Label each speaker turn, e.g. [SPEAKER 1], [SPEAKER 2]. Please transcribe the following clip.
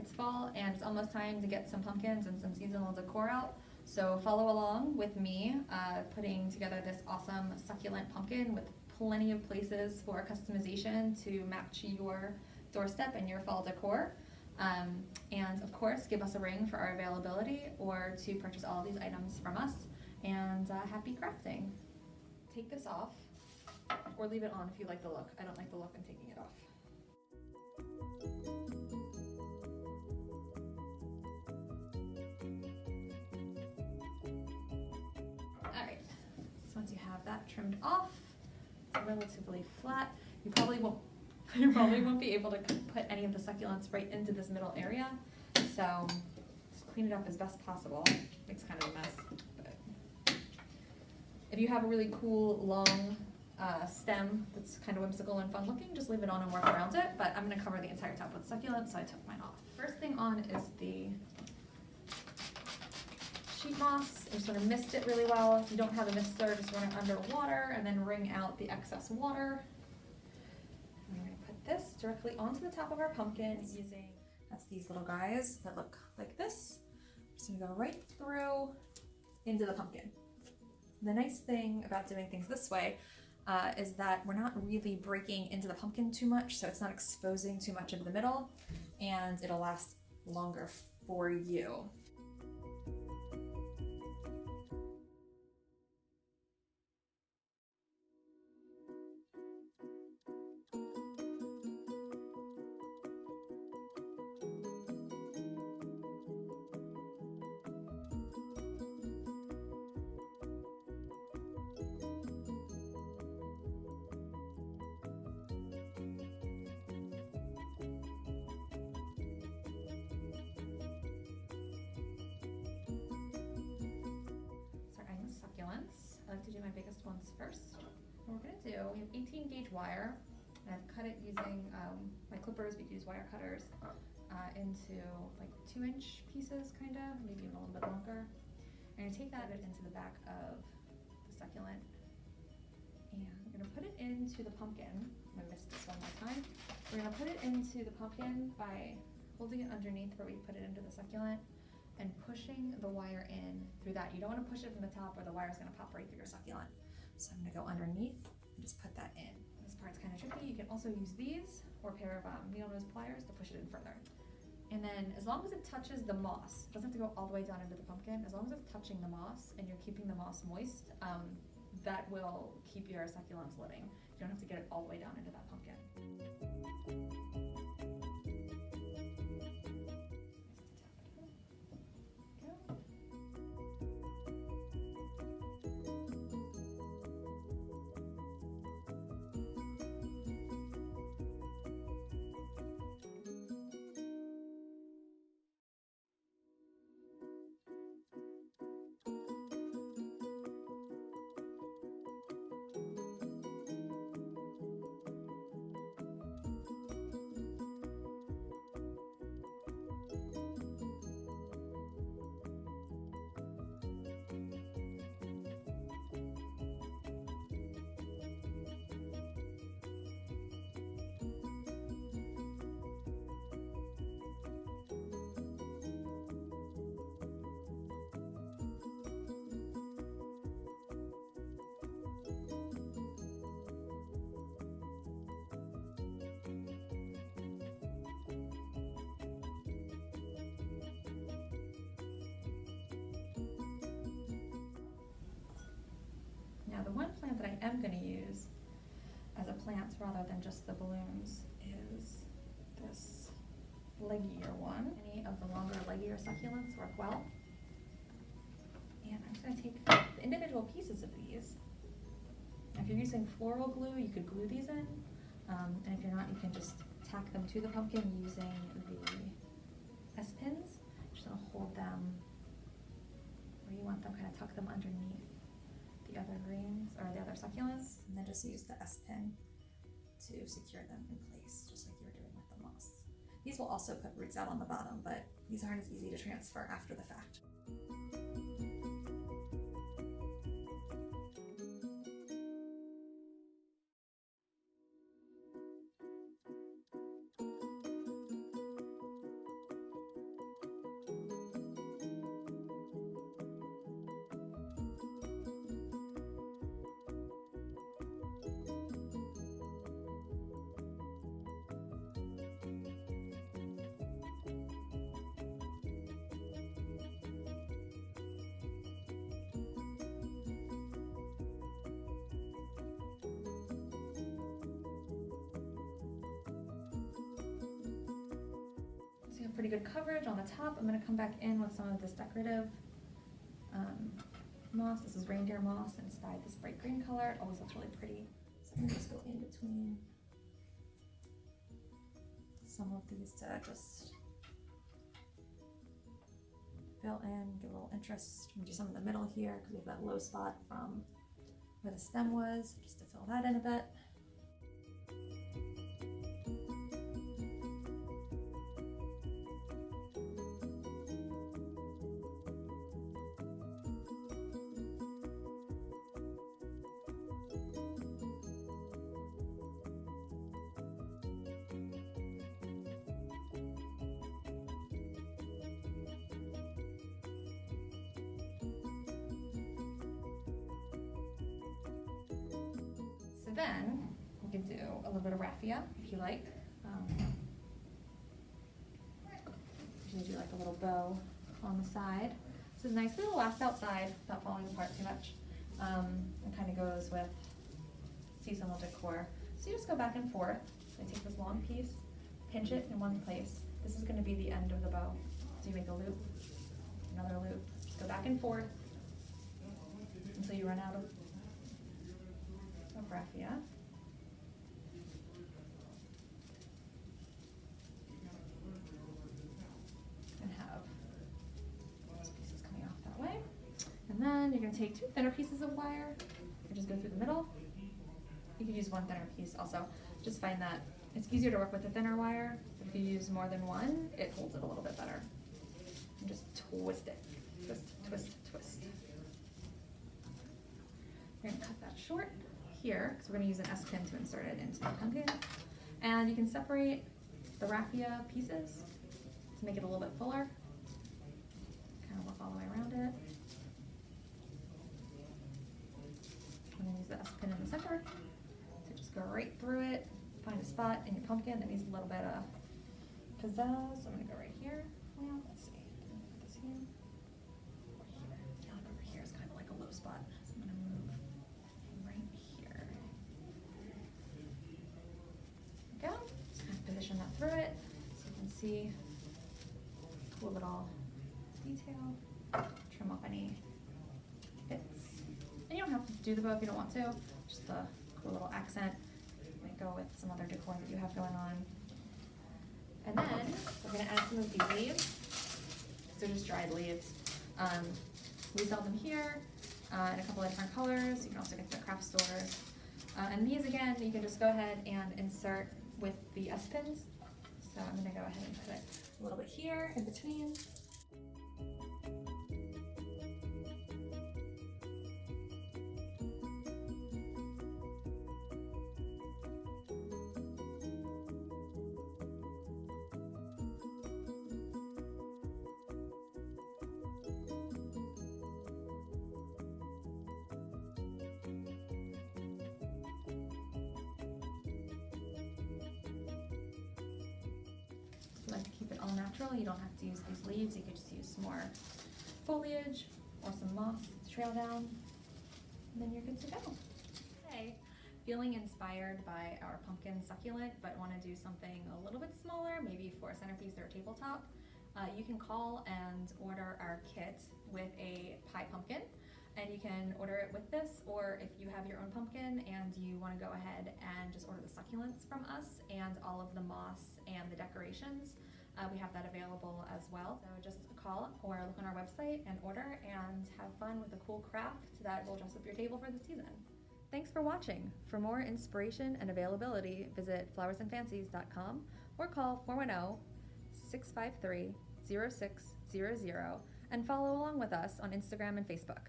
[SPEAKER 1] It's fall and it's almost time to get some pumpkins and some seasonal decor out. So follow along with me putting together this awesome succulent pumpkin with plenty of places for customization to match your doorstep and your fall decor. And of course, give us a ring for our availability or to purchase all of these items from us. And happy crafting. Take this off or leave it on if you like the look. I don't like the look, I'm taking it off. Alright, so once you have that trimmed off, it's relatively flat. You probably won't be able to put any of the succulents right into this middle area. So just clean it up as best possible. Makes kind of a mess. But if you have a really cool long stem that's kind of whimsical and fun looking, just leave it on and work around it. But I'm going to cover the entire top with succulent, so I took mine off. First thing on is the sheet moss. I just want to mist it really well. If you don't have a mister, just run it under water and then wring out the excess water. And we're going to put this directly onto the top of our pumpkin using, that's these little guys that look like this. I'm just going to go right through into the pumpkin. The nice thing about doing things this way is that we're not really breaking into the pumpkin too much, so it's not exposing too much of the middle, and it'll last longer for you. I like to do my biggest ones first. What we're going to do, we have 18 gauge wire, and I've cut it using my clippers. We could use wire cutters into like 2-inch pieces, kind of, maybe even a little bit longer. And I take that into the back of the succulent, and we're going to put it into the pumpkin. I'm going to miss this one more time. We're going to put it into the pumpkin by holding it underneath where we put it into the succulent and pushing the wire in through that. You don't want to push it from the top or the wire is going to pop right through your succulent. So I'm going to go underneath and just put that in. This part's kind of tricky. You can also use these or a pair of needle nose pliers to push it in further. And then as long as it touches the moss, it doesn't have to go all the way down into the pumpkin, as long as it's touching the moss and you're keeping the moss moist, that will keep your succulents living. You don't have to get it all the way down into that pumpkin. Now the one plant that I am going to use as a plant rather than just the balloons is this leggier one. Any of the longer leggier succulents work well. And I'm just going to take the individual pieces of these. Now, if you're using floral glue, you could glue these in. And if you're not, you can just tack them to the pumpkin using the S-pins. Just going to hold them where you want them, kind of tuck them underneath the other greens or the other succulents, and then just use the S-pin to secure them in place, just like you were doing with the moss. These will also put roots out on the bottom, but these aren't as easy to transfer after the fact. pretty good coverage on the top. I'm gonna come back in with some of this decorative moss. This is reindeer moss and it's dyed this bright green color. It always looks really pretty. So I'm gonna just go in between some of these to just fill in, give a little interest. I'm gonna do some in the middle here because we have that low spot from where the stem was, just to fill that in a bit. So then we can do a little bit of raffia if you like. Usually do like a little bow on the side. This is nice, it'll last outside without falling apart too much. It kind of goes with seasonal decor. So you just go back and forth. I take this long piece, pinch it in one place. This is going to be the end of the bow. So you make a loop, another loop, just go back and forth until you run out of raffia. And have those pieces coming off that way. And then you're going to take two thinner pieces of wire and just go through the middle. You could use one thinner piece also. Just find that it's easier to work with the thinner wire. If you use more than one, it holds it a little bit better. And just twist it. Twist, twist, twist. You're going to cut that short here, because we're going to use an S-pin to insert it into the pumpkin. And you can separate the raffia pieces to make it a little bit fuller. Kind of work all the way around it. I'm going to use the S-pin in the center to just go right through it. Find a spot in your pumpkin that needs a little bit of pizzazz. So I'm going to go right here. Well, let's see. Put this here. Or here. Yeah, over here is kind of like a low spot. So I'm going to move right here. There we go. Just kind of position that through it so you can see cool little detail. Trim off any bits. And you don't have to do the bow if you don't want to. Just the cool little accent. Go with some other decor that you have going on. And then we're going to add some of these leaves. So just dried leaves. We sell them here in a couple of different colors. You can also get them at craft stores. And these, again, you can just go ahead and insert with the S-pins. So I'm going to go ahead and put it a little bit here in between. Like to keep it all natural, you don't have to use these leaves, you could just use some more foliage or some moss to trail down, and then you're good to go. Okay, feeling inspired by our pumpkin succulent, but want to do something a little bit smaller, maybe for a centerpiece or a tabletop, you can call and order our kit with a pie pumpkin. And you can order it with this, or if you have your own pumpkin and you want to go ahead and just order the succulents from us and all of the moss and the decorations, we have that available as well. So just call or look on our website and order and have fun with a cool craft that will dress up your table for the season. Thanks for watching. For more inspiration and availability, visit flowersandfancies.com or call 410-653-0600 and follow along with us on Instagram and Facebook.